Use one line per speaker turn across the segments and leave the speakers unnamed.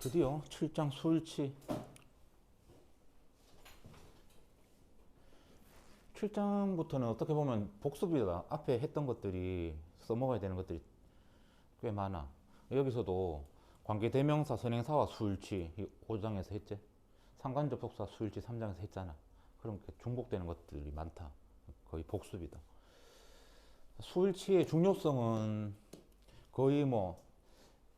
드디어 7장 수일치. 7장부터는 어떻게 보면 복습이다. 앞에 했던 것들이 써먹어야 되는 것들이 꽤 많아. 여기서도 관계대명사, 선행사와 수일치 5장에서 했지. 상관접속사 수일치 3장에서 했잖아. 그럼 중복되는 것들이 많다. 거의 복습이다. 수일치의 중요성은 거의 뭐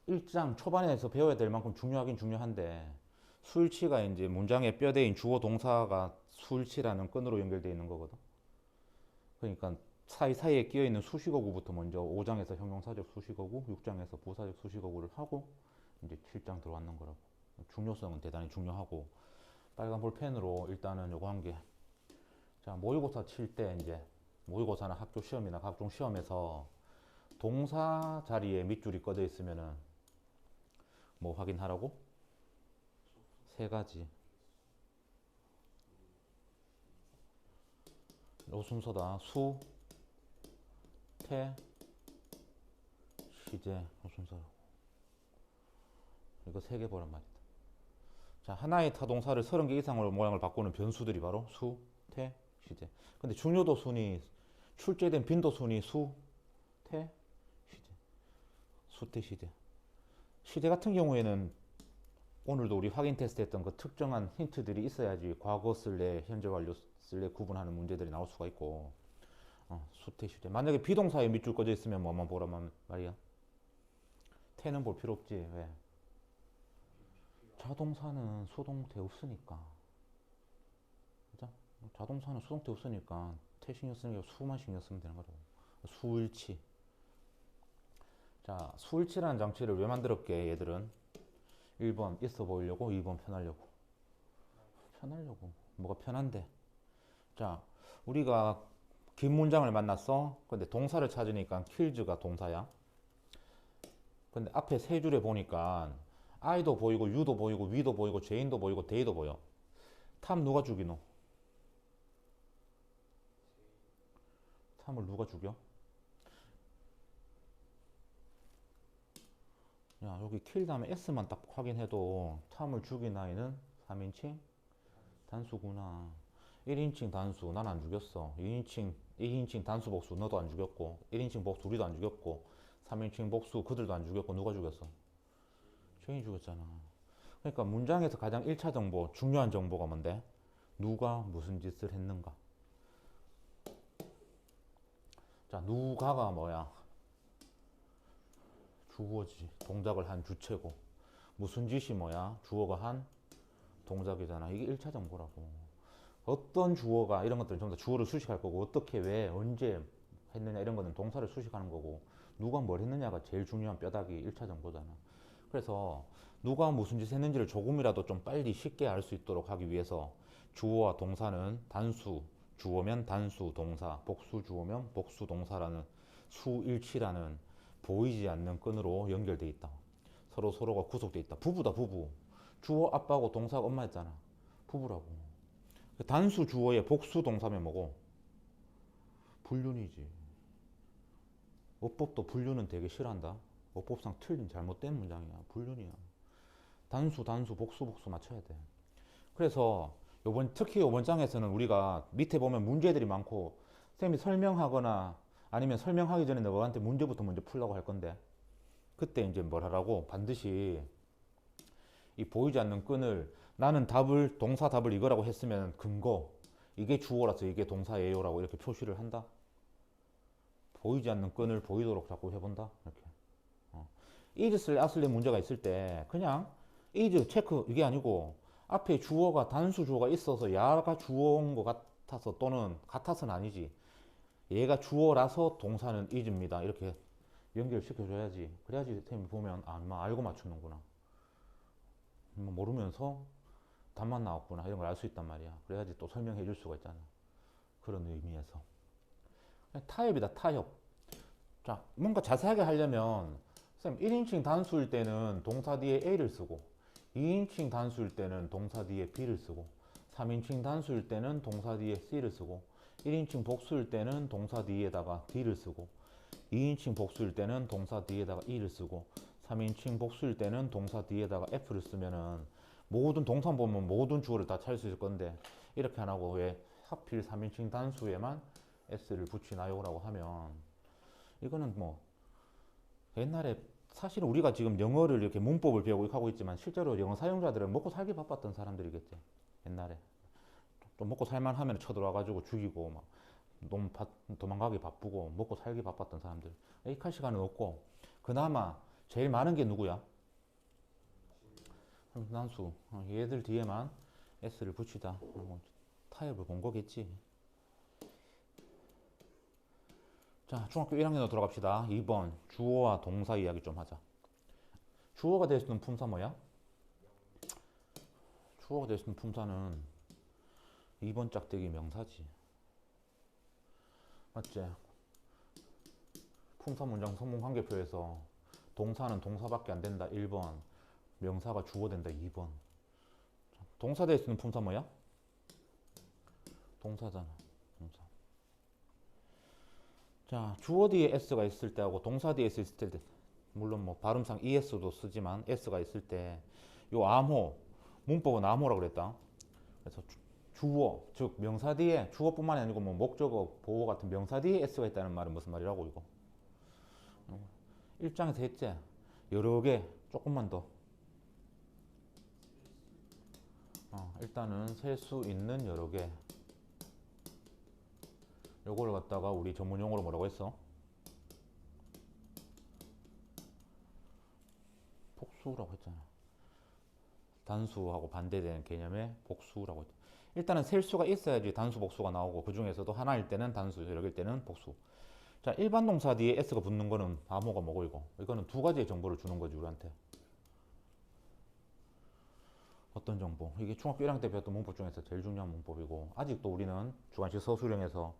1장 초반에서 배워야 될 만큼 중요하긴 중요한데, 수일치가 이제 문장의 뼈대인 주어 동사가 수일치라는 끈으로 연결되어 있는 거거든. 그러니까 사이사이에 끼어 있는 수식어구부터 먼저 5장에서 형용사적 수식어구, 6장에서 부사적 수식어구를 하고 이제 7장 들어왔는 거라고. 중요성은 대단히 중요하고, 빨간 볼펜으로 일단은 요거 한 개. 자, 모의고사 칠 때 이제 모의고사나 학교 시험이나 각종 시험에서 동사 자리에 밑줄이 꺼져 있으면은 뭐 확인하라고? 세 가지. 요 순서다. 수, 태, 시제. 요 순서라고. 이거 세 개 보란 말이다. 자, 하나의 타동사를 30개 이상으로 모양을 바꾸는 변수들이 바로 수, 태, 시제. 근데 중요도 순위, 출제된 빈도 순위 수, 태, 시제. 수, 태, 시제. 시제 같은 경우에는 오늘도 우리 확인 테스트 했던 그 특정한 힌트들이 있어야지 과거 쓸래, 현재 완료 쓸래 구분하는 문제들이 나올 수가 있고, 수태, 시제. 만약에 비동사에 밑줄 꺼져 있으면 뭐만 보라면 말이야. 태는 볼 필요 없지. 왜? 자동사는 수동태 없으니까. 그죠? 자동사는 수동태 없으니까 태 신경 쓰는 게 수만 신경 쓰면 되는 거라고. 수일치. 자, 수일치라는 장치를 왜 만들었게, 얘들은? 1번 있어 보이려고, 2번 편하려고. 편하려고. 뭐가 편한데? 자, 우리가 긴 문장을 만났어. 근데 동사를 찾으니까 kills가 동사야. 근데 앞에 세 줄에 보니까 I도 보이고, U도 보이고, We도 보이고, Jane도 보이고, They도 보여. 탐 누가 죽이노? 탐을 누가 죽여? 야, 여기 kill 다음에 S만 딱 확인해도 탐을 죽인 아이는 3인칭 단수구나. 1인칭 단수, 난 안 죽였어. 2인칭 단수 복수, 너도 안 죽였고. 1인칭 복수, 우리도 안 죽였고. 3인칭 복수, 그들도 안 죽였고. 누가 죽였어? 죄인이 죽였잖아. 그러니까 문장에서 가장 1차 정보, 중요한 정보가 뭔데? 누가 무슨 짓을 했는가? 자, 누가가 뭐야? 주어지. 동작을 한 주체고. 무슨 짓이 뭐야? 주어가 한 동작이잖아. 이게 1차 정보라고. 어떤 주어가, 이런 것들은 전부 다 주어를 수식할 거고, 어떻게, 왜, 언제 했느냐, 이런 거는 동사를 수식하는 거고, 누가 뭘 했느냐가 제일 중요한 뼈다귀 1차 정보잖아. 그래서 누가 무슨 짓을 했는지를 조금이라도 좀 빨리 쉽게 알 수 있도록 하기 위해서 주어와 동사는 단수, 주어면 단수 동사, 복수 주어면 복수 동사라는 수일치라는 보이지 않는 끈으로 연결돼 있다. 서로가 구속돼 있다. 부부다, 부부. 주어 아빠고 동사가 엄마였잖아. 부부라고. 단수 주어의 복수 동사면 뭐고? 불륜이지. 어법도 불륜은 되게 싫어한다. 어법상 틀린 잘못된 문장이야. 불륜이야. 단수 복수 맞춰야 돼. 그래서 특히 이번 장에서는 우리가 밑에 보면 문제들이 많고, 쌤이 설명하거나 아니면 설명하기 전에 너한테 문제부터 먼저 풀라고 할 건데, 그때 이제 뭘 하라고? 반드시 이 보이지 않는 끈을, 나는 동사 답을 이거라고 했으면 근거, 이게 주어라서 이게 동사예요라고 이렇게 표시를 한다. 보이지 않는 끈을 보이도록 자꾸 해본다. 이렇게. is 쓸래, a 쓸래 문제가 있을 때 그냥 is 체크, 이게 아니고 앞에 주어가 단수 주어가 있어서 야가 주어인 것 같아서, 또는 같아서는 아니지, 얘가 주어라서 동사는 is입니다, 이렇게 연결시켜줘야지. 그래야지 쌤이 보면 알고 맞추는구나, 모르면서 답만 나왔구나, 이런 걸 알 수 있단 말이야. 그래야지 또 설명해 줄 수가 있잖아. 그런 의미에서 타협이다, 타협. 자, 뭔가 자세하게 하려면 쌤 1인칭 단수일 때는 동사 뒤에 A를 쓰고, 2인칭 단수일 때는 동사 뒤에 B를 쓰고, 3인칭 단수일 때는 동사 뒤에 C를 쓰고, 1인칭 복수일 때는 동사 뒤에다가 D를 쓰고, 2인칭 복수일 때는 동사 뒤에다가 E를 쓰고, 3인칭 복수일 때는 동사 뒤에다가 F를 쓰면은 모든 동사 보면 모든 주어를 다 찾을 수 있을 건데 이렇게 안 하고 왜 하필 3인칭 단수에만 S를 붙이나요? 라고 하면 이거는 뭐 옛날에 사실 우리가 지금 영어를 이렇게 문법을 배우고 하고 있지만 실제로 영어 사용자들은 먹고 살기 바빴던 사람들이겠지. 옛날에 좀 먹고 살만 하면 쳐들어와가지고 죽이고 막 너무 도망가기 바쁘고 먹고 살기 바빴던 사람들. 에이칼 시간은 없고 그나마 제일 많은 게 누구야? 단수. 얘들 뒤에만 S를 붙이자. 뭐 타협을 본 거겠지. 자, 중학교 1학년으로 돌아갑시다. 2번 주어와 동사 이야기 좀 하자. 주어가 될 수 있는 품사 뭐야? 주어가 될 수 있는 품사는 2번 짝대기 명사지. 맞지? 품사 문장 성분 관계표에서 동사는 동사밖에 안 된다. 1번. 명사가 주어 된다. 2번. 동사 될 수 있는 품사 뭐야? 동사잖아. 동사. 자, 주어 뒤에 S가 있을 때하고 동사 뒤에 있을 때 물론 뭐 발음상 ES도 쓰지만 S가 있을 때 요 암호 문법은 암호라고 그랬다. 그래서 주어 즉 명사 뒤에 주어뿐만이 아니고 뭐 목적어 보호 같은 명사 뒤에 S가 있다는 말은 무슨 말이라고 이거 1장에서 했지. 여러 개 조금만 더 일단은 셀 수 있는 여러 개 요거를 갖다가 우리 전문 용어로 뭐라고 했어? 복수라고 했잖아. 단수하고 반대되는 개념의 복수라고 했잖아. 일단은 셀 수가 있어야지 단수 복수가 나오고 그 중에서도 하나일 때는 단수, 여러 개일 때는 복수. 자, 일반 동사 뒤에 S가 붙는 거는 암호가 뭐고 이거? 이거는 두 가지의 정보를 주는 거지 우리한테. 어떤 정보? 이게 중학교 1학년 때 배웠던 문법 중에서 제일 중요한 문법이고 아직도 우리는 주관식 서술형에서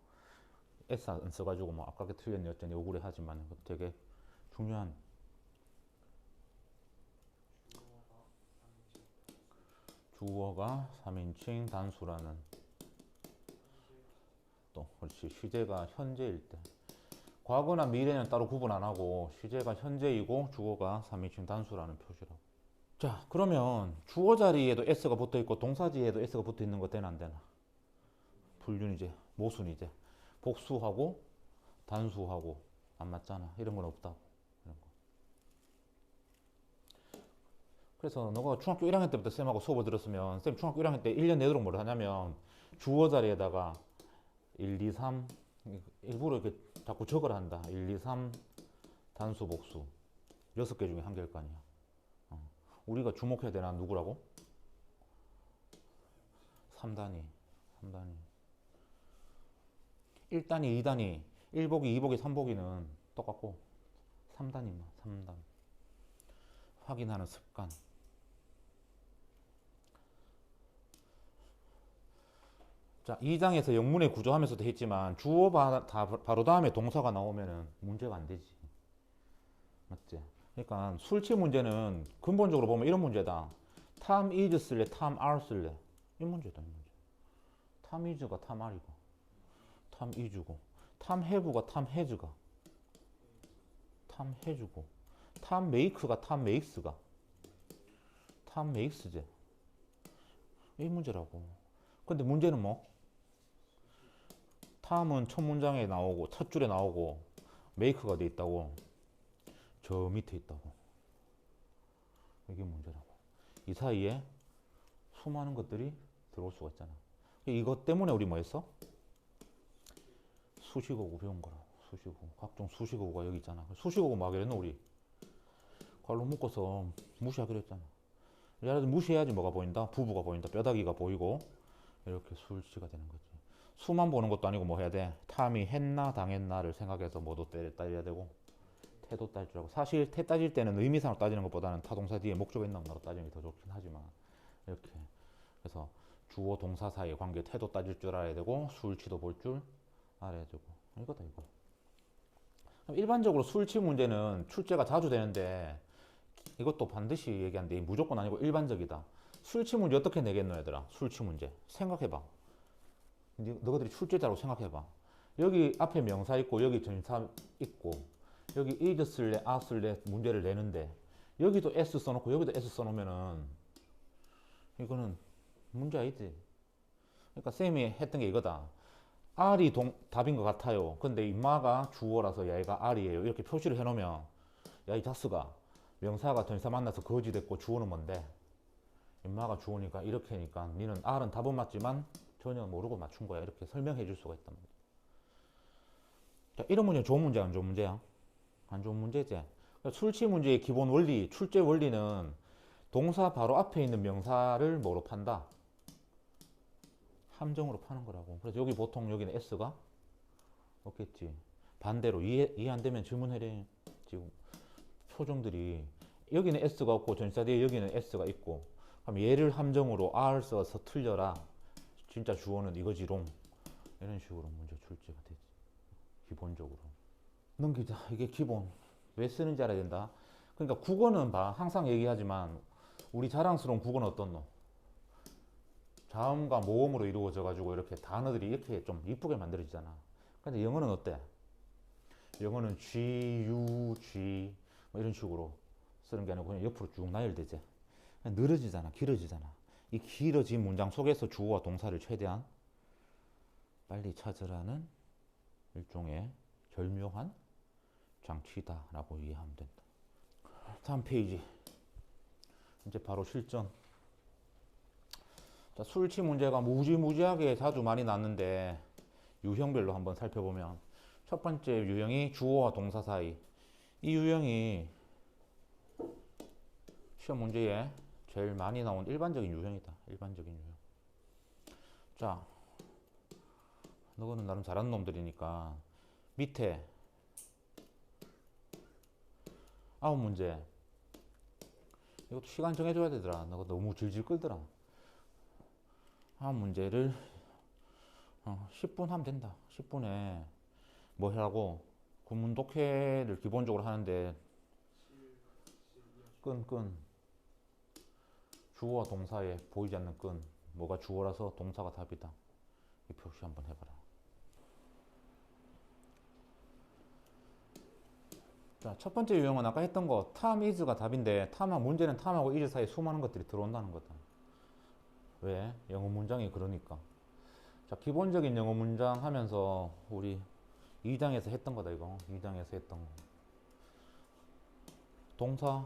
S 안 써가지고 뭐 아깝게 틀렸네 어쩌니 억울해 하지만 되게 중요한 주어가 3인칭 단수라는 또 그렇지 시제가 현재일 때 과거나 미래는 따로 구분 안 하고 시제가 현재이고 주어가 3인칭 단수라는 표시라고. 자, 그러면 주어 자리에도 S가 붙어 있고 동사 뒤에도 S가 붙어 있는 거 되나 안 되나? 불륜이제, 모순이제. 복수하고 단수하고 안 맞잖아. 이런 건 없다고. 이런 거. 그래서 너가 중학교 1학년 때부터 쌤하고 수업을 들었으면 쌤 중학교 1학년 때 1년 내도록 뭘 하냐면 주어 자리에다가 1, 2, 3 일부러 이렇게 자꾸 적으라 한다. 1, 2, 3 단수 복수 6개 중에 한 개일 거 아니야. 우리가 주목해야 되나 누구라고? 3단위 3단위 1단위 2단위 1보기 2보기 3보기는 똑같고 3단위만 3단 확인하는 습관. 자, 2장에서 영문의 구조하면서도 했지만 주어 바로 다음에 동사가 나오면은 문제가 안 되지. 맞지? 그러니까 술취 문제는 근본적으로 보면 이런 문제다. Tom is 쓸래, Tom are 쓸래. 이 문제다, 이 문제. Tom is가 Tom are이고, Tom is고, Tom have가 Tom has가, Tom has고, Tom make가 Tom makes가, Tom makes지. 이 문제라고. 근데 문제는 뭐? Tom은 첫 문장에 나오고, 첫 줄에 나오고, make가 돼 있다고. 저 밑에 있다고. 이게 문제라고. 이 사이에 수많은 것들이 들어올 수가 있잖아. 이것 때문에 우리 뭐 했어? 수식어구 배운 거라고. 수식어구. 각종 수식어구가 여기 있잖아. 수식어구 뭐 하기로 했노 우리? 괄호 묶어서 무시하기로 했잖아. 예를 들어 무시해야지 뭐가 보인다? 부부가 보인다. 뼈다귀가 보이고 이렇게 술치가 되는 거지. 수만 보는 것도 아니고 뭐 해야 돼? 탐이 했나 당했나를 생각해서 뭐도 따져야 되고 태도 따질 줄 알고. 사실 태 따질 때는 의미상으로 따지는 것보다는 타동사 뒤에 목적어 있나 없나로 따지는 게 더 좋긴 하지만 이렇게 그래서 주어 동사 사이의 관계 태도 따질 줄 알아야 되고 술치도 볼 줄 알아야 되고 이거다 이거. 일반적으로 술치 문제는 출제가 자주 되는데 이것도 반드시 얘기하는데 무조건 아니고 일반적이다. 술치 문제 어떻게 내겠노 얘들아? 술치 문제 생각해봐. 너희들이 출제자로 생각해봐. 여기 앞에 명사 있고 여기 전사 있고 여기 is 쓸래, are 쓸래 문제를 내는데 여기도 S 써놓고 여기도 S 써놓으면은 이거는 문제 아니지. 그러니까 쌤이 했던 게 이거다. R이 답인 것 같아요. 근데 임마가 주어라서 얘가 R이에요. 이렇게 표시를 해놓으면 야 이 자스가 명사가 전치사 만나서 거지 됐고 주어는 뭔데? 임마가 주어니까 이렇게 하니까 니는 R은 답은 맞지만 전혀 모르고 맞춘 거야. 이렇게 설명해 줄 수가 있단 말이야. 자, 이런 문제는 좋은 문제야 안 좋은 문제야? 안 좋은 문제지. 그러니까 출제 문제의 기본 원리, 출제 원리는 동사 바로 앞에 있는 명사를 뭐로 판다? 함정으로 파는 거라고. 그래서 여기 보통 여기는 S가 없겠지. 반대로 이해 안 되면 질문해래. 지금 표정들이 여기는 S가 없고 전치사 뒤에 여기는 S가 있고 그럼 얘를 함정으로 R 써서 틀려라. 진짜 주어는 이거지롱. 이런 식으로 문제 출제가 되지. 기본적으로. 넘기자. 이게 기본. 왜 쓰는지 알아야 된다. 그러니까 국어는 봐. 항상 얘기하지만 우리 자랑스러운 국어는 어떻노? 자음과 모음으로 이루어져 가지고 이렇게 단어들이 이렇게 좀 이쁘게 만들어지잖아. 근데 영어는 어때? 영어는 G, U, G 뭐 이런 식으로 쓰는 게 아니고 그냥 옆으로 쭉 나열되지. 늘어지잖아. 길어지잖아. 이 길어진 문장 속에서 주어와 동사를 최대한 빨리 찾으라는 일종의 절묘한 장치다라고 이해하면 된다. 다음 페이지. 이제 바로 실전. 자, 술치 문제가 무지무지하게 자주 많이 났는데 유형별로 한번 살펴보면 첫 번째 유형이 주어와 동사 사이. 이 유형이 시험 문제에 제일 많이 나온 일반적인 유형이다. 일반적인 유형. 자, 너는 나름 잘하는 놈들이니까 밑에 9문제. 이것도 시간 정해줘야 되더라. 너가 너무 질질 끌더라. 9문제를 10분 하면 된다. 10분에 뭐 하라고? 구문 독해를 기본적으로 하는데 끈 주어와 동사에 보이지 않는 끈 뭐가 주어라서 동사가 답이다. 이 표시 한번 해봐라. 자, 첫 번째 유형은 아까 했던 거 탐, is가 답인데 문제는 탐하고 is 사이에 수많은 것들이 들어온다는 거다. 왜? 영어 문장이 그러니까. 자, 기본적인 영어 문장 하면서 우리 2장에서 했던 거다 이거. 2장에서 했던 거. 동사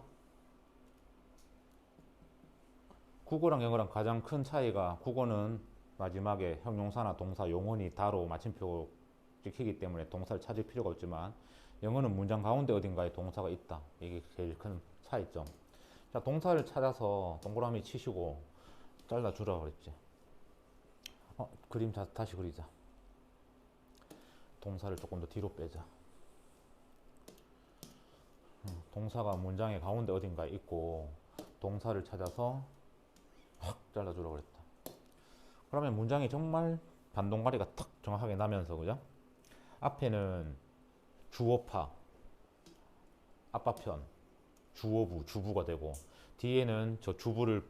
국어랑 영어랑 가장 큰 차이가 국어는 마지막에 형용사나 동사 용언이 다로 마침표 찍히기 때문에 동사를 찾을 필요가 없지만 영어는 문장 가운데 어딘가에 동사가 있다. 이게 제일 큰 차이점. 자, 동사를 찾아서 동그라미 치시고 잘라주라 그랬지. 그림 다시 그리자. 동사를 조금 더 뒤로 빼자. 동사가 문장의 가운데 어딘가에 있고 동사를 찾아서 확 잘라주라 그랬다. 그러면 문장이 정말 반동가리가 탁 정확하게 나면서 그죠? 앞에는 주어파 아빠편 주어부 주부가 되고 뒤에는 저 주부를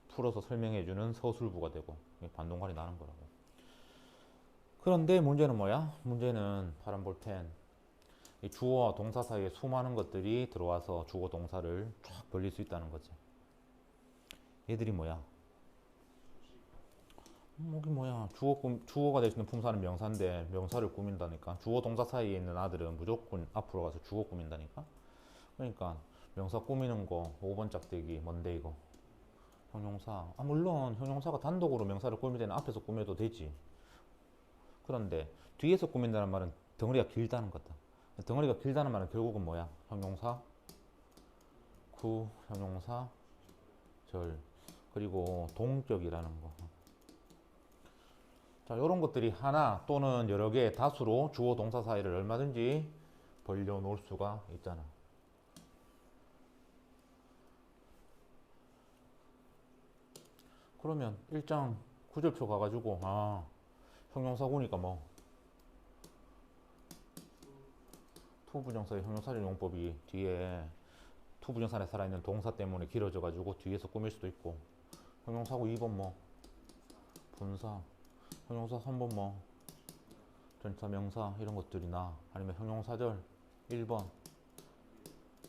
풀어서 설명해주는 서술부가 되고 반동가리 나는 거라고. 그런데 문제는 뭐야? 문제는 파란 볼펜 이 주어와 동사 사이에 수많은 것들이 들어와서 주어 동사를 쫙 벌릴 수 있다는 거지. 얘들이 뭐야? 이게 뭐야? 주어가 될 수 있는 품사는 명사인데 명사를 꾸민다니까. 주어 동사 사이에 있는 아들은 무조건 앞으로 가서 주어 꾸민다니까. 그러니까 명사 꾸미는 거 5번 짝대기 뭔데 이거? 형용사. 물론 형용사가 단독으로 명사를 꾸밀 때는 앞에서 꾸며도 되지. 그런데 뒤에서 꾸민다는 말은 덩어리가 길다는 거다. 덩어리가 길다는 말은 결국은 뭐야? 형용사, 형용사, 절, 그리고 동격이라는 거. 자, 이런 것들이 하나 또는 여러 개의 다수로 주어 동사 사이를 얼마든지 벌려 놓을 수가 있잖아. 그러면 1장 구절표 가가지고 형용사구니까 뭐 투부정사의 형용사절 용법이 뒤에 투부정사에 살아있는 동사 때문에 길어져 가지고 뒤에서 꾸밀 수도 있고 형용사구 2번 뭐 분사 형용사 3번 뭐 전치사 명사 이런 것들이나 아니면 형용사절 1번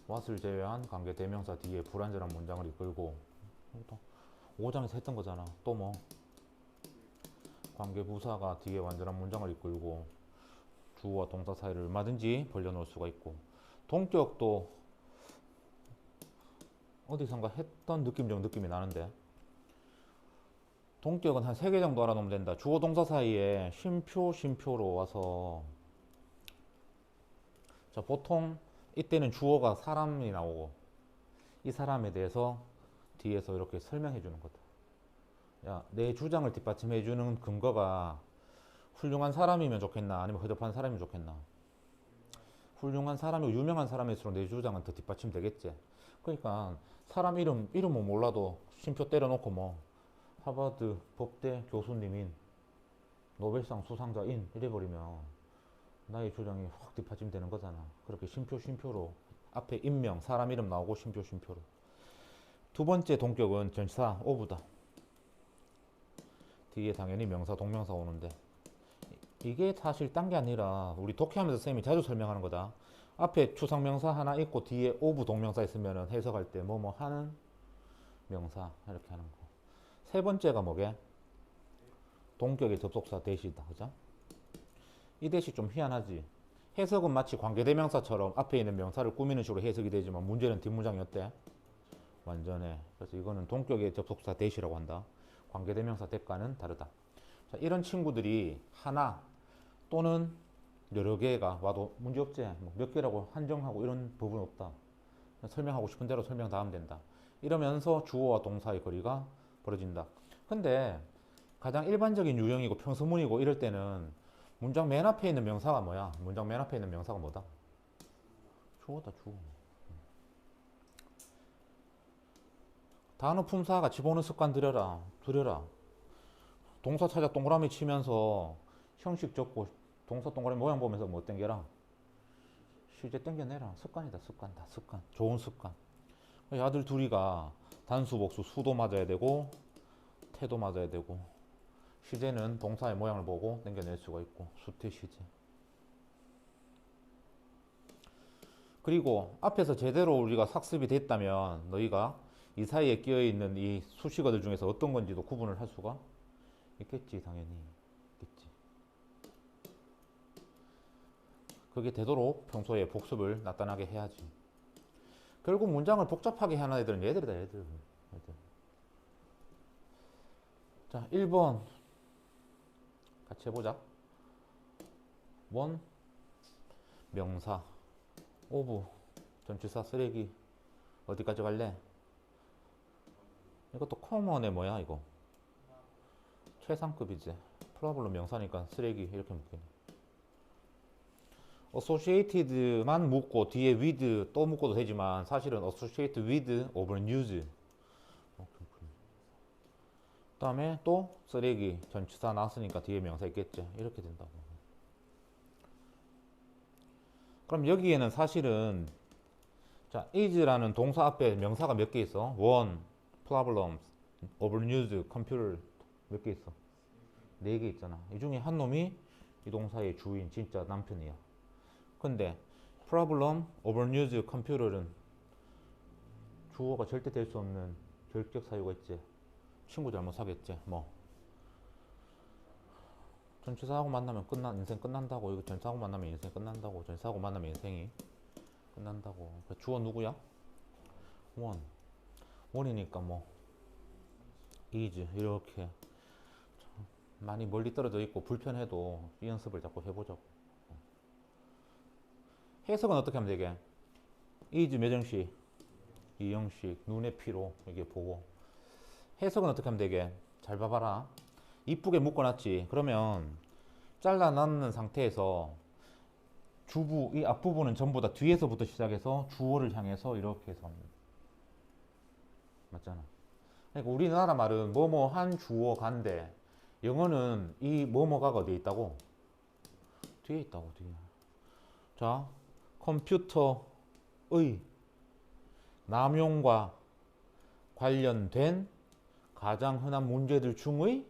what을 제외한 관계 대명사 뒤에 불완전한 문장을 이끌고, 또 5장에서 했던 거잖아. 또 뭐 관계 부사가 뒤에 완전한 문장을 이끌고 주어와 동사 사이를 얼마든지 벌려놓을 수가 있고, 동격도 어디선가 했던 느낌이 나는데, 동격은 한 3개 정도 알아놓으면 된다. 주어 동사 사이에 쉼표로 와서, 자, 보통 이때는 주어가 사람이 나오고 이 사람에 대해서 뒤에서 이렇게 설명해 주는 거다. 야, 내 주장을 뒷받침해 주는 근거가 훌륭한 사람이면 좋겠나, 아니면 허접한 사람이면 좋겠나. 훌륭한 사람이고 유명한 사람일수록 내 주장은 더 뒷받침 되겠지. 그러니까 사람 이름은 몰라도 쉼표 때려놓고 뭐 하버드 법대 교수님인 노벨상 수상자인 이래버리면 나의 주장이 확 뒷받침되는 거잖아. 그렇게 쉼표로 앞에 인명, 사람 이름 나오고 쉼표로. 두 번째 동격은 전치사 오브다. 뒤에 당연히 명사, 동명사 오는데, 이게 사실 딴 게 아니라 우리 독해하면서 쌤이 자주 설명하는 거다. 앞에 추상명사 하나 있고 뒤에 오브 동명사 있으면 해석할 때 뭐뭐 하는 명사 이렇게 하는 거. 세 번째가 뭐게? 동격의 접속사 대시다. 그죠? 이 대시 좀 희한하지. 해석은 마치 관계대명사처럼 앞에 있는 명사를 꾸미는 식으로 해석이 되지만 문제는 뒷문장이 어때? 완전해. 그래서 이거는 동격의 접속사 대시라고 한다. 관계대명사 대가는 다르다. 자, 이런 친구들이 하나 또는 여러 개가 와도 문제없지. 뭐 몇 개라고 한정하고 이런 법은 없다. 설명하고 싶은 대로 설명 다 하면 된다. 이러면서 주어와 동사의 거리가 벌어진다. 근데 가장 일반적인 유형이고 평서문이고 이럴 때는 문장 맨 앞에 있는 명사가 뭐야? 문장 맨 앞에 있는 명사가 뭐다? 주어다, 주어. 단어 품사 같이 보는 습관 들여라. 동사 찾아 동그라미 치면서 형식 적고 동사 동그라미 모양 보면서 뭐 땡겨라? 실제 땡겨내라. 습관이다, 습관. 좋은 습관. 이 아들 둘이가 단수, 복수, 수도 맞아야 되고 태도 맞아야 되고, 시제는 동사의 모양을 보고 땡겨낼 수가 있고, 수태 시제. 그리고 앞에서 제대로 우리가 학습이 됐다면 너희가 이 사이에 끼어있는 이 수식어들 중에서 어떤 건지도 구분을 할 수가 있겠지. 당연히 있겠지. 그게 되도록 평소에 복습을 나타나게 해야지. 결국 문장을 복잡하게 하는 애들은 얘들이다. 얘들. 자, 1번 같이 해보자. 원 명사 오브 전치사 쓰레기. 어디까지 갈래? 이것도 커먼의 뭐야 이거? 최상급이지. 프로블럼 명사니까 쓰레기 이렇게 묶이네. associated만 묶고 뒤에 with 또 묶어도 되지만 사실은 associated with overuse. 그 다음에 또 쓰레기 전치사 나왔으니까 뒤에 명사 있겠지. 이렇게 된다고. 그럼 여기에는 사실은 자, is라는 동사 앞에 명사가 몇 개 있어? one, problems, overuse, computer 몇 개 있어? 4개 있잖아. 이 중에 한 놈이 이 동사의 주인, 진짜 남편이야. 근데 problem, overuse, computer는 주어가 절대 될 수 없는 결격 사유가 있지. 친구 잘못 사겠지. 뭐 전치사하고 만나면 인생 끝난다고. 이거 전치사하고 만나면 인생 끝난다고. 전치사하고 만나면 인생이 끝난다고. 주어 누구야? 원이니까 뭐 is 이렇게 많이 멀리 떨어져 있고 불편해도 이 연습을 자꾸 해보자고. 해석은 어떻게 하면 되게? is 몇 형식? 2형식. 눈의 피로 이게 보고. 해석은 어떻게 하면 되게? 잘 봐봐라. 이쁘게 묶어놨지. 그러면 잘라놨는 상태에서 주부, 이 앞부분은 전부 다 뒤에서부터 시작해서 주어를 향해서 이렇게 해서 맞잖아. 그러니까 우리나라 말은 뭐뭐 한 주어간데 영어는 이 뭐뭐가가 어디에 있다고? 뒤에 있다고. 뒤에. 자, 컴퓨터의 남용과 관련된 가장 흔한 문제들 중의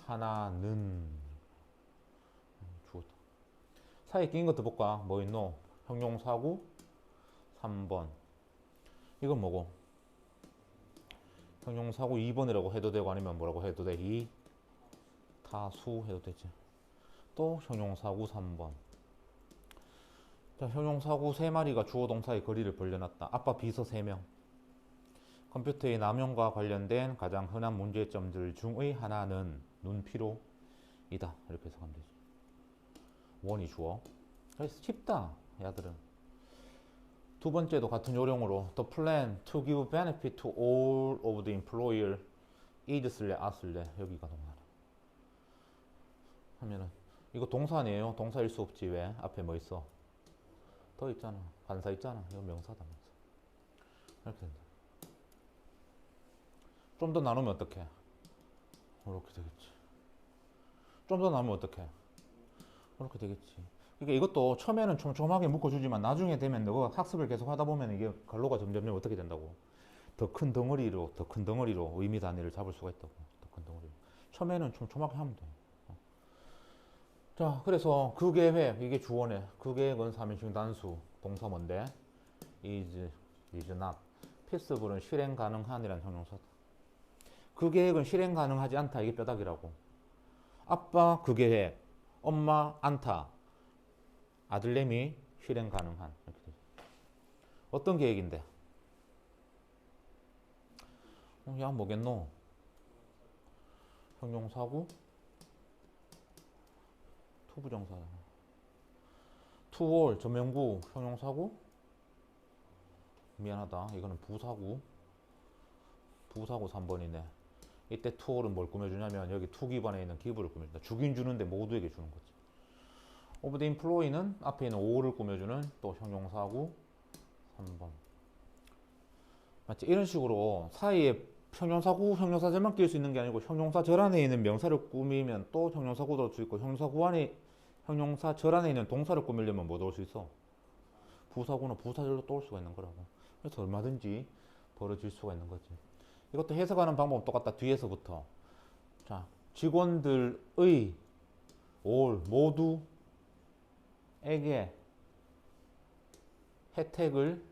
하나는 주어다. 사이에 끼인 것도 볼까? 뭐 있노? 형용사고 3번. 이건 뭐고? 형용사고 2번이라고 해도 되고 아니면 뭐라고 해도 돼? 이 타수 해도 되지. 또 형용사고 3번. 자, 형용사고 3마리가 주어 동사의 거리를 벌려놨다. 아빠 비서 3명. 컴퓨터의 남용과 관련된 가장 흔한 문제점들 중의 하나는 눈피로이다. 이렇게 해석하면 되지. 원이 주어. 그래서 쉽다, 야들은. 두 번째도 같은 요령으로 The plan to give benefit to all of the employer is 쓸래, 아 쓸래. 여기가 동사네. 하면은 이거 동사 아니에요? 동사일 수 없지. 왜? 앞에 뭐 있어? 더 있잖아. 관사 있잖아. 이거 명사다, 명사. 이렇게 된다. 좀 더 나누면 어떡해? 이렇게 되겠지. 좀 더 나누면 어떡해? 이렇게 되겠지. 그러니까 이것도 처음에는 촘촘하게 묶어주지만 나중에 되면 너가 학습을 계속 하다 보면 이게 갈로가 점점 어떻게 된다고? 더 큰 덩어리로, 더 큰 덩어리로 의미 단위를 잡을 수가 있다고. 더 큰 덩어리로. 처음에는 촘촘하게 하면 돼. 자, 그래서 그 계획, 이게 주어네. 그 계획은 3인칭 단수. 동사 뭔데? is not. feasible은 실행 가능한이라는 형용사다. 그 계획은 실행 가능하지 않다. 이게 뼈다귀라고. 아빠 그 계획, 엄마 않다. 아들내미 실행 가능한. 이렇게 되죠. 어떤 계획인데? 야 뭐겠노? 형용사고 투부정사잖아. 투올 전명구 형용사고 미안하다. 이거는 부사구. 부사구 3번이네. 이때 투올은 뭘 꾸며주냐면 여기 투 기반에 있는 기부를 꾸며준다. 주긴 주는데 모두에게 주는 거지. 오브 더 인플로이는 앞에 있는 오를 꾸며주는 또 형용사구 3번. 맞지? 이런 식으로 사이에 형용사구, 형용사절만 끼울 수 있는 게 아니고 형용사절 안에 있는 명사를 꾸미면 또 형용사구 넣을 수 있고 형용사구 안에 형용사절 안에 있는 동사를 꾸미려면 뭐 넣을 수 있어? 부사구나 부사절로 또 올 수가 있는 거라고. 그래서 얼마든지 벌어질 수가 있는 거지. 이것도 해석하는 방법은 똑같다. 뒤에서부터. 자, 직원들의 all 모두에게 혜택을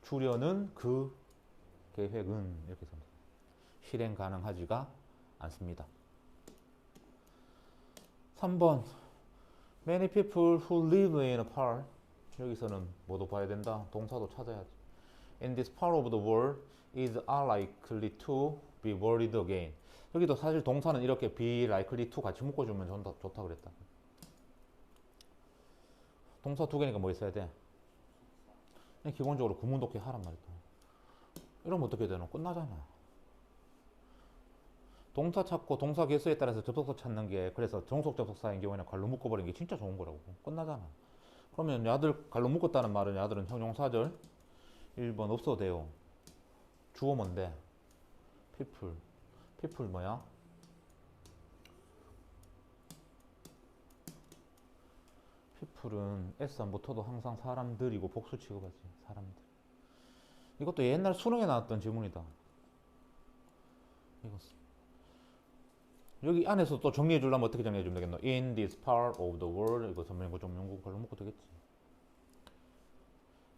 주려는 그 계획은 이렇게 씁니다. 실행 가능하지가 않습니다. 3번 Many people who live in a park. 여기서는 뭐도 봐야 된다. 동사도 찾아야지. In this part of the world is unlikely to be worried again. 여기도 사실 동사는 이렇게 be likely to 같이 묶어주면 좋다 그랬다. 동사 두 개니까 뭐 있어야 돼? 그냥 기본적으로 구문 독해 하란 말이다. 이러면 어떻게 되노? 끝나잖아. 동사 찾고 동사 개수에 따라서 접속사 찾는 게 그래서 정속 접속사인 경우에는 갈로 묶어버리는 게 진짜 좋은 거라고. 끝나잖아. 그러면 야들 갈로 묶었다는 말은 야들은 형용사절 1번 없어도 돼요. 주어 뭔데? people. people 뭐야? people은 S 안 붙어도 항상 사람들이고 복수 취급하지. 사람들. 이것도 옛날 수능에 나왔던 지문이다. 이거 여기 안에서 또 정리해 주려면 어떻게 정리해 주면 되겠노? In this part of the world. 이거 전명구 정명구 걸로 묶고 되겠지.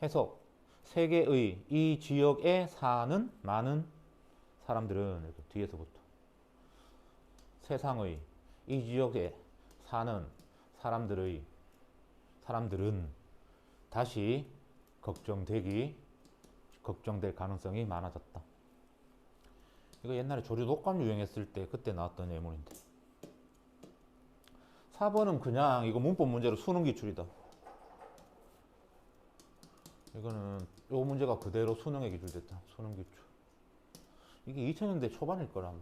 해석. 세계의 이 지역에 사는 많은 사람들은 이렇게 뒤에서부터 세상의 이 지역에 사는 사람들은 다시 걱정될 가능성이 많아졌다. 이거 옛날에 조류 독감 유행했을 때 그때 나왔던 예문인데. 4번은 그냥 이거 문법 문제로 수능 기출이다. 이거는 요 문제가 그대로 수능에 기출됐다. 수능 기출. 이게 2000년대 초반일 거라면.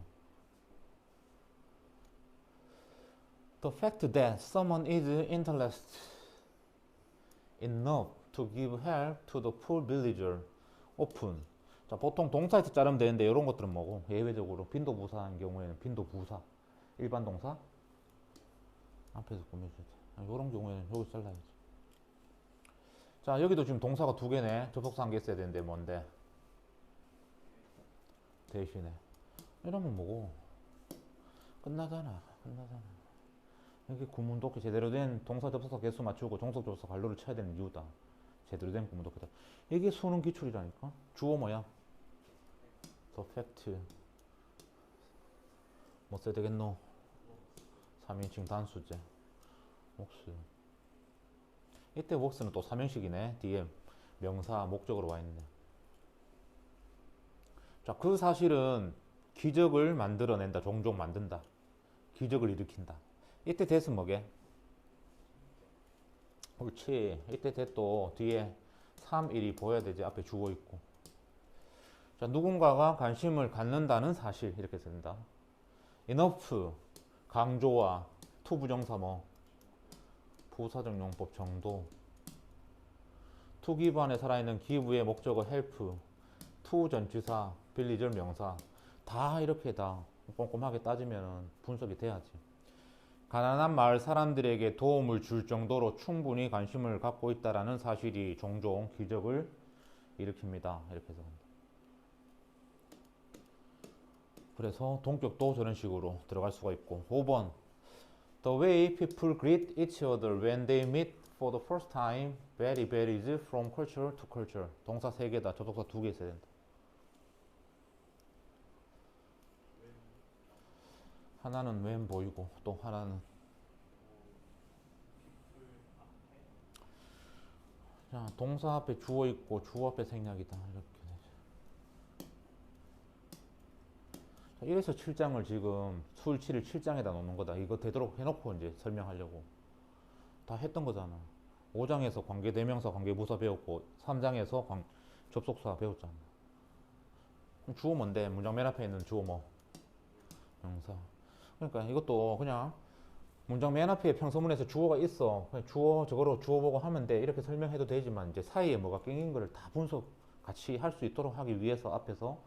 The fact that someone is interested enough to give help to the poor villager often. 자, 보통 동사에서 자르면 되는데 이런 것들은 뭐고? 예외적으로 빈도부사인 경우에는 빈도부사. 일반 동사 앞에서 꾸며줘야 돼. 이런 경우에는 여기서 잘라야지. 자, 여기도 지금 동사가 두 개네. 접속사 한 개 있어야 되는데 뭔데? 대신에. 이러면 뭐고? 끝나잖아. 이게 구문 독해 제대로 된 동사 접속사 개수 맞추고 종속 접속사 갈로를 쳐야 되는 이유다. 제대로 된 구문 독해다. 이게 수능 기출이라니까. 주어 뭐야? the fact. 뭐 써야 되겠노? 3인칭 단수제. 목수. 이때 목수는 또 3형식이네. 뒤에 명사, 목적으로 와 있네. 자, 그 사실은 기적을 만들어낸다. 종종 만든다. 기적을 일으킨다. 이때 대은 뭐게? 옳지. 이때 대 또 뒤에 3, 1이 보여야 되지. 앞에 주어 있고. 자, 누군가가 관심을 갖는다는 사실. 이렇게 쓴다. enough. 강조와 to 부정사 뭐. 부사적 용법 정도. to give 안에 살아있는 give의 목적어 help. to 전치사, 빌리절 명사. 다 이렇게 다 꼼꼼하게 따지면 분석이 돼야지. 가난한 마을 사람들에게 도움을 줄 정도로 충분히 관심을 갖고 있다는 사실이 종종 기적을 일으킵니다. 이렇게 해서 그래서 동격도 저런 식으로 들어갈 수가 있고. 5번 The way people greet each other when they meet for the first time varies from culture to culture. 동사 3개다. 접속사 2개 있어야 된다. 하나는 when 보이고 또 하나는 자, 동사 앞에 주어 있고 주어 앞에 생략이다. 이렇게 되죠. 자, 이래서 7장을 지금 수일치를 7장에다 놓는 거다. 이거 되도록 해놓고 이제 설명하려고 다 했던 거잖아. 5장에서 관계대명사, 관계부사 배웠고 3장에서 접속사 배웠잖아. 주어 뭔데? 문장 맨 앞에 있는 주어 뭐? 명사. 그러니까 이것도 그냥 문장 맨 앞에 평서문에서 주어가 있어. 그냥 주어 저거로 주어 보고 하면 돼. 이렇게 설명해도 되지만 이제 사이에 뭐가 낀 거를 다 분석 같이 할 수 있도록 하기 위해서 앞에서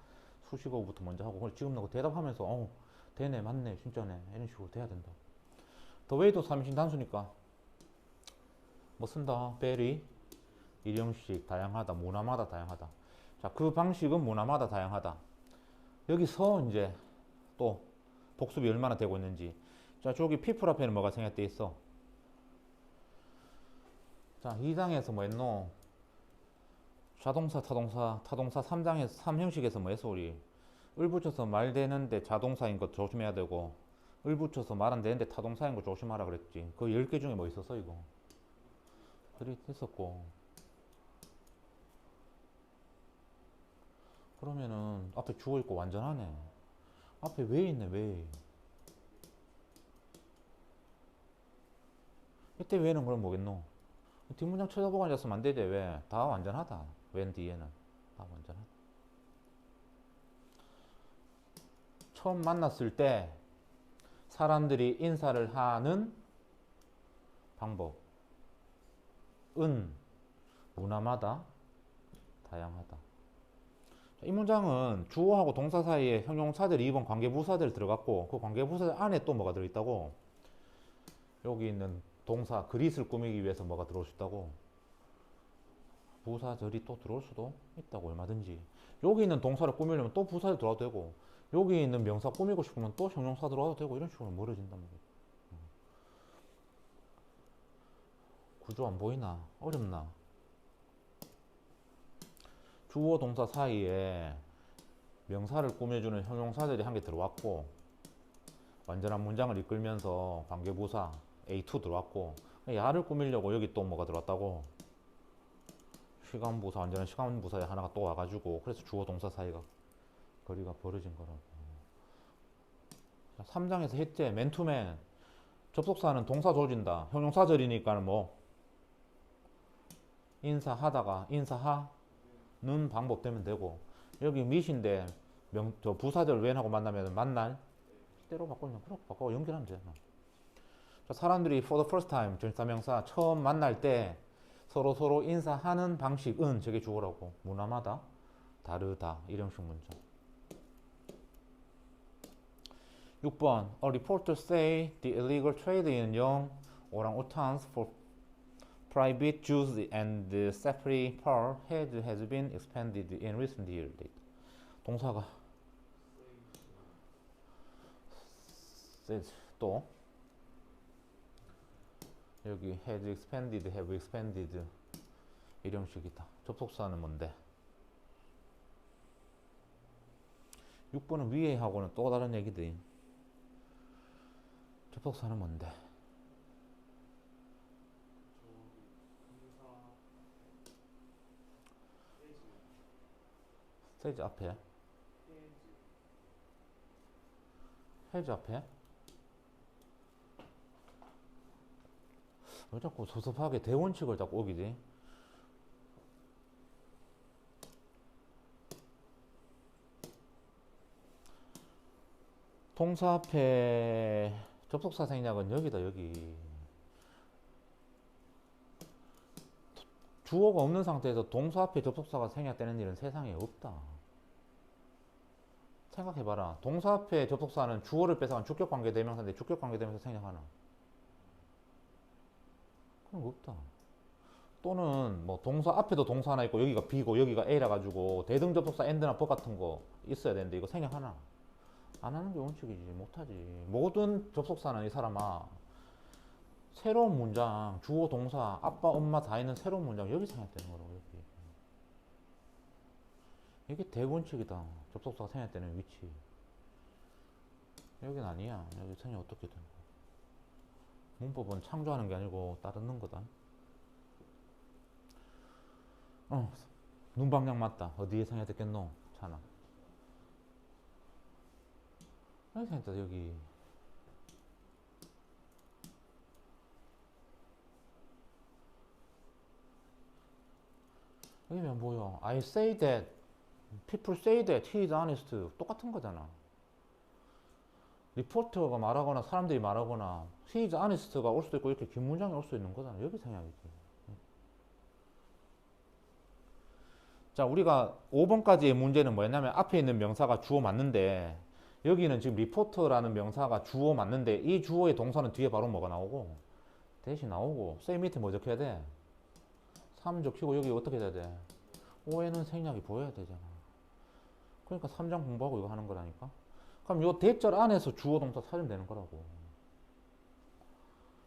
수식어부터 먼저 하고 지금 너 대답하면서 되네 맞네 진짜네 이런 식으로 돼야 된다. 더 웨이도 3인칭 단수니까 뭐 쓴다. very 일형식 다양하다. 문화마다 다양하다. 자, 그 방식은 문화마다 다양하다. 여기서 이제 또 복습이 얼마나 되고 있는지. 자, 저기 people 앞에는 뭐가 생략돼 있어? 자, 2장에서 뭐 했노? 자동사, 타동사 3장에서 3형식에서 뭐 했어 우리? 을 붙여서 말 되는데 자동사인 거 조심해야 되고 을 붙여서 말 안 되는데 타동사인 거 조심하라 그랬지. 그 10개 중에 뭐 있었어 이거? 그리 했었고. 그러면은 앞에 주어 있고 완전하네. 앞에 왜 있네 왜? 이때 왜는 그럼 뭐겠노? 뒷문장 쳐다보고 앉았으면 안 되지. 왜? 다 완전하다. 웬 뒤에는 다 완전하다. 처음 만났을 때 사람들이 인사를 하는 방법은 문화마다 다양하다. 이 문장은 주어하고 동사 사이에 형용사들 2번 관계부사들 들어갔고 그 관계부사들 안에 또 뭐가 들어있다고? 여기 있는 동사 그릿을 꾸미기 위해서 뭐가 들어올 수 있다고? 부사절이 또 들어올 수도 있다고. 얼마든지 여기 있는 동사를 꾸미려면 또 부사절 들어와도 되고 여기 있는 명사 꾸미고 싶으면 또 형용사 들어와도 되고 이런 식으로 멀어진단 말이야. 구조 안 보이나? 어렵나? 주어 동사 사이에 명사를 꾸며주는 형용사들이 한 개 들어왔고 완전한 문장을 이끌면서 관계부사 A2 들어왔고 야를 꾸미려고 여기 또 뭐가 들어왔다고? 시간부사, 완전한 시간부사에 하나가 또 와가지고 그래서 주어 동사 사이가 거리가 벌어진 거라고. 3장에서 했지. 맨투맨 접속사는 동사 조진다. 형용사절이니까 뭐 인사하다가 인사하는 방법 되면 되고 여기 밑인데 저 부사절 when하고 만나면 만날 때로 바꾸면 그렇게 바꿔 연결하면 돼. 자, 사람들이 for the first time 전치사명사 처음 만날 때 서로 인사하는 방식은 저게 주어라고. 문화마다 다르다. 이형식 문장. 6번 A reporter say the illegal trade in young orang-utans for private use and safari park has been expanded in recent years. 동사가 또 여기 has expanded, have expanded 이런 식이다. 접속사는 뭔데? 6번은 위에 하고는 또 다른 얘기들. 접속사는 뭔데? 스테이지 앞에? 헤즈 앞에? 왜 자꾸 섭섭하게 대원칙을 자꾸 오기지? 동사 앞에 접속사 생략은 여기다, 여기. 주어가 없는 상태에서 동사 앞에 접속사가 생략되는 일은 세상에 없다. 생각해봐라. 동사 앞에 접속사는 주어를 뺏어간 주격관계 대명사인데 주격관계 대명사 생략하나? 그런 거 없다. 또는 뭐 동사 앞에도 동사 하나 있고 여기가 B고 여기가 A라 가지고 대등 접속사 and나 but 같은 거 있어야 되는데 이거 생략하나? 안 하는 게 원칙이지. 못하지. 모든 접속사는 이 사람아 새로운 문장, 주어, 동사, 아빠, 엄마 다 있는 새로운 문장 여기 생략되는 거라고. 여기. 이게 대원칙이다. 접속사가 생략되는 위치. 여긴 아니야. 여기 생략 어떻게 되는 거야? 문법은 창조하는 게 아니고 따르는 거다. 눈 방향 맞다. 어디에 생략됐겠노? 자나. 여기 생략됐다. 여기. 여기면 뭐야? I say that. People say that he is honest. 똑같은 거잖아. 리포터가 말하거나 사람들이 말하거나 he is honest가 올 수도 있고 이렇게 긴 문장이 올 수 있는 거잖아. 여기 생략이지. 자, 우리가 5번까지의 문제는 뭐였냐면 앞에 있는 명사가 주어 맞는데 여기는 지금 리포터라는 명사가 주어 맞는데 이 주어의 동사는 뒤에 바로 뭐가 나오고 대신 나오고 쌤 밑에 뭐 적혀야 돼? 3 적히고 여기 어떻게 돼야 돼? 오에는 생략이 보여야 되잖아. 그러니까 3장 공부하고 이거 하는 거라니까. 그럼 요 대절 안에서 주어 동사 찾으면 되는 거라고.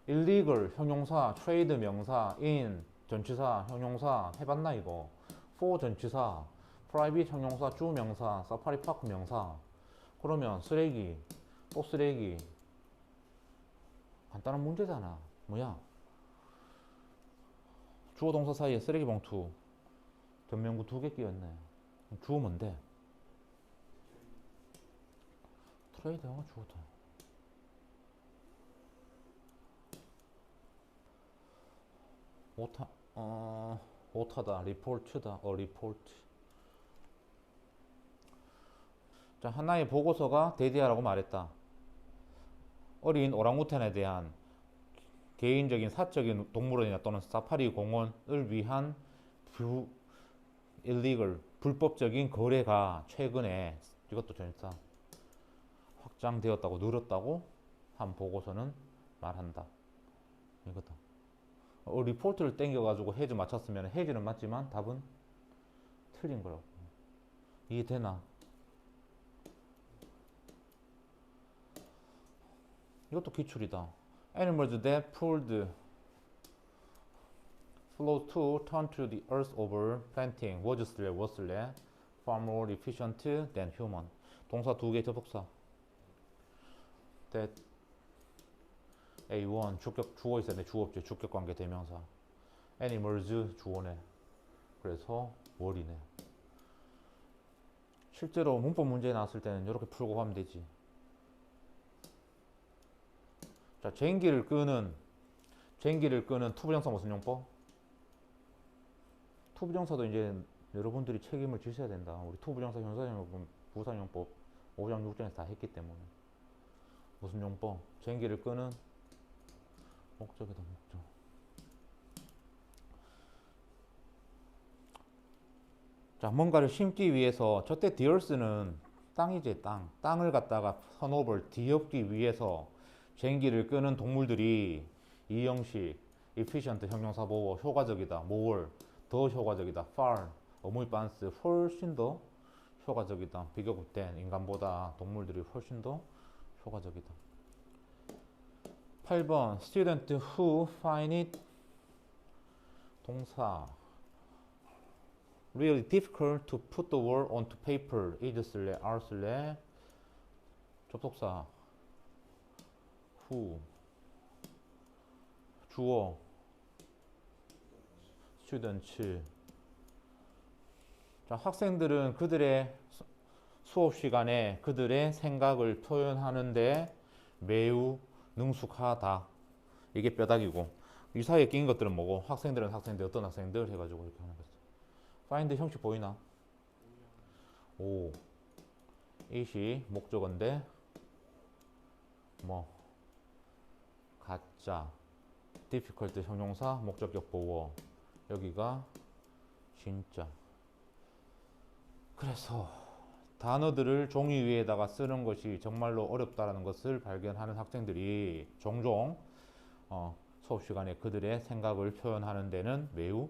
illegal 형용사, trade 명사, in 전치사, 형용사 해봤나 이거? for 전치사, private 형용사, 주 명사, safari park 명사. 그러면 쓰레기, 또 쓰레기. 간단한 문제잖아. 뭐야? 주어 동사 사이에 쓰레기 봉투 변명구 2개 끼웠네. 주어 뭔데? 트레이드가 주어다. 오타다. 리포트다. 리포트. 자, 하나의 보고서가 대대하라고 말했다. 어린 오랑우탄에 대한 개인적인 사적인 동물원이나 또는 사파리 공원을 위한 illegal 불법적인 거래가 최근에 이것도 전사 확장되었다고 늘었다고 한 보고서는 말한다. 이거다. 리포트를 땡겨가지고 해즈 맞췄으면 해즈는 맞지만 답은 틀린 거라고. 이해되나? 이것도 기출이다. Animals that pulled flow to turn to the earth over planting was far more efficient than human. 동사 2개 접속사. that A1 주격 주어 있었네. 주어없지. 주격 관계 대명사. animals 주어네. 그래서 월이네. 실제로 문법 문제 나왔을 때는 이렇게 풀고 가면 되지. 자, 쟁기를 끄는 투부정사 무슨 용법? 투부정사도 이제 여러분들이 책임을 지셔야 된다. 우리 투부정사, 현사용법, 부사용법 5장 6장에서 다 했기 때문에. 무슨 용법? 쟁기를 끄는 목적이다. 목적. 자, 뭔가를 심기 위해서 저때 디얼스는 땅이지. 땅을 갖다가 선업을 뒤엎기 위해서 쟁기를 끄는 동물들이 이 형식 efficient 형용사 보호 효과적이다. more 더 효과적이다. far 어무이 반스 훨씬 더 효과적이다. 비교급된 인간보다 동물들이 훨씬 더 효과적이다. 8번 student who find it 동사 really difficult to put the word onto paper. is 쓸래, are 쓸래. 접속사 who, 주어 students. 자, 학생들은 그들의 수업 시간에 그들의 생각을 표현하는데 매우 능숙하다. 이게 뼈다귀고, 이 사이에 낀 것들은 뭐고, 학생들은 학생들, 어떤 학생들 해가지고 이렇게 하는 거죠. find 형식 보이나? 오, it이 목적어인데 뭐 가짜, difficult 형용사, 목적격 보어, 여기가 진짜. 그래서 단어들을 종이 위에다가 쓰는 것이 정말로 어렵다는 것을 발견하는 학생들이 종종 수업 시간에 그들의 생각을 표현하는 데는 매우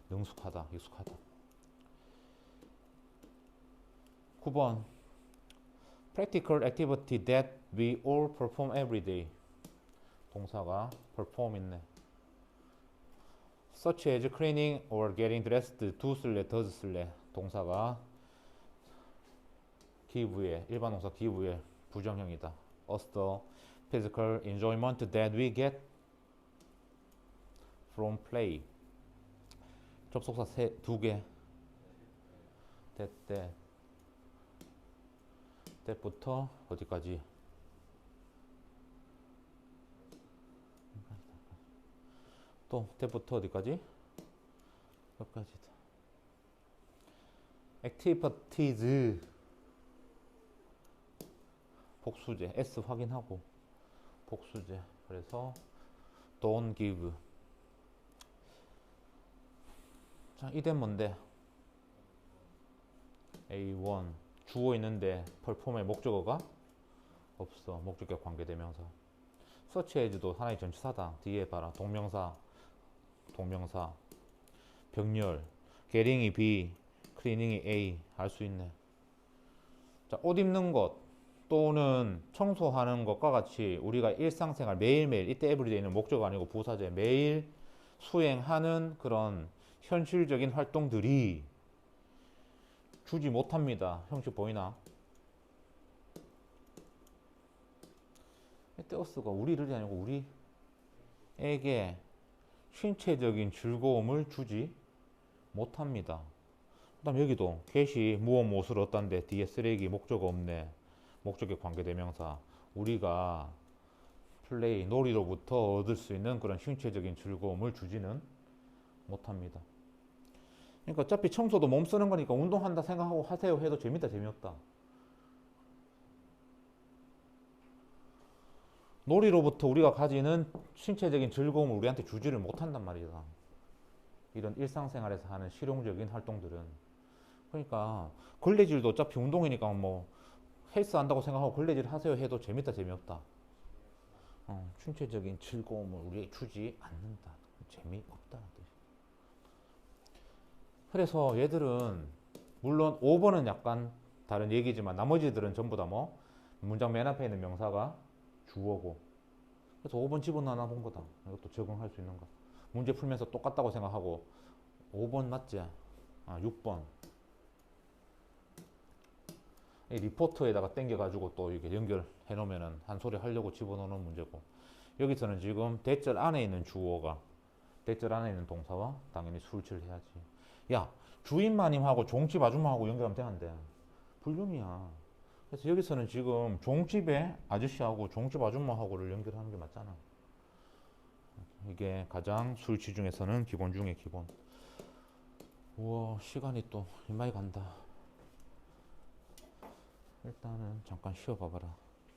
능숙하다, 익숙하다. 9번 Practical activity that we all perform every day. 동사가 perform 있네. Such as cleaning or getting dressed. do 쓸래, does 쓸래. 동사가 give에, 일반 동사 give에 부정형이다. Us the physical enjoyment that we get from play. 접속사 두 개. 때부터 어디까지? 또 때부터 어디까지? 여기까지다. activities 복수제, S 확인하고 복수제. 그래서 don't give. 자, 이게 뭔데? A1 주어 있는데 perform의 목적어가 없어. 목적격 관계대명사. such as도 하나의 전치사다. 뒤에 봐라. 동명사, 병렬, getting이 B, cleaning이 A. 알 수 있네. 자, 옷 입는 것 또는 청소하는 것과 같이 우리가 일상생활 매일매일, 이때 everyday는 목적어 아니고 부사제, 매일 수행하는 그런 현실적인 활동들이 주지 못합니다. 형식 보이나? 이때 어스가 우리를 아니고 우리에게 신체적인 즐거움을 주지 못합니다. 그 다음 여기도 get이 무엇을 얻다는데 뒤에 쓰레기 목적어 없네. 목적격 관계대명사. 우리가 플레이, 놀이로부터 얻을 수 있는 그런 신체적인 즐거움을 주지는 못합니다. 그러니까 어차피 청소도 몸 쓰는 거니까 운동한다 생각하고 하세요 해도 재밌다 재미없다. 놀이로부터 우리가 가지는 신체적인 즐거움을 우리한테 주지를 못한단 말이다. 이런 일상생활에서 하는 실용적인 활동들은. 그러니까 걸레질도 어차피 운동이니까 뭐 헬스 한다고 생각하고 걸레질 하세요 해도 재밌다 재미없다. 신체적인 즐거움을 우리에게 주지 않는다. 재미없다. 그래서 얘들은 물론 5번은 약간 다른 얘기지만 나머지들은 전부 다 뭐 문장 맨 앞에 있는 명사가 주어고. 그래서 5번 집어넣어 본 거다. 이것도 적응할 수 있는 거. 문제 풀면서 똑같다고 생각하고 5번 맞지? 6번 이 리포트에다가 땡겨가지고 또 이렇게 연결해 놓으면은 한 소리 하려고 집어넣는 문제고. 여기서는 지금 대절 안에 있는 주어가 대절 안에 있는 동사와 당연히 술치를 해야지. 야, 주인마님하고 종집 아줌마하고 연결하면 되는데 불륜이야. 그래서 여기서는 지금 종집의 아저씨하고 종집 아줌마하고를 연결하는 게 맞잖아. 이게 가장 술치 중에서는 기본 중에 기본. 우와, 시간이 또 이마에 간다. 일단은 잠깐 쉬어 봐봐라.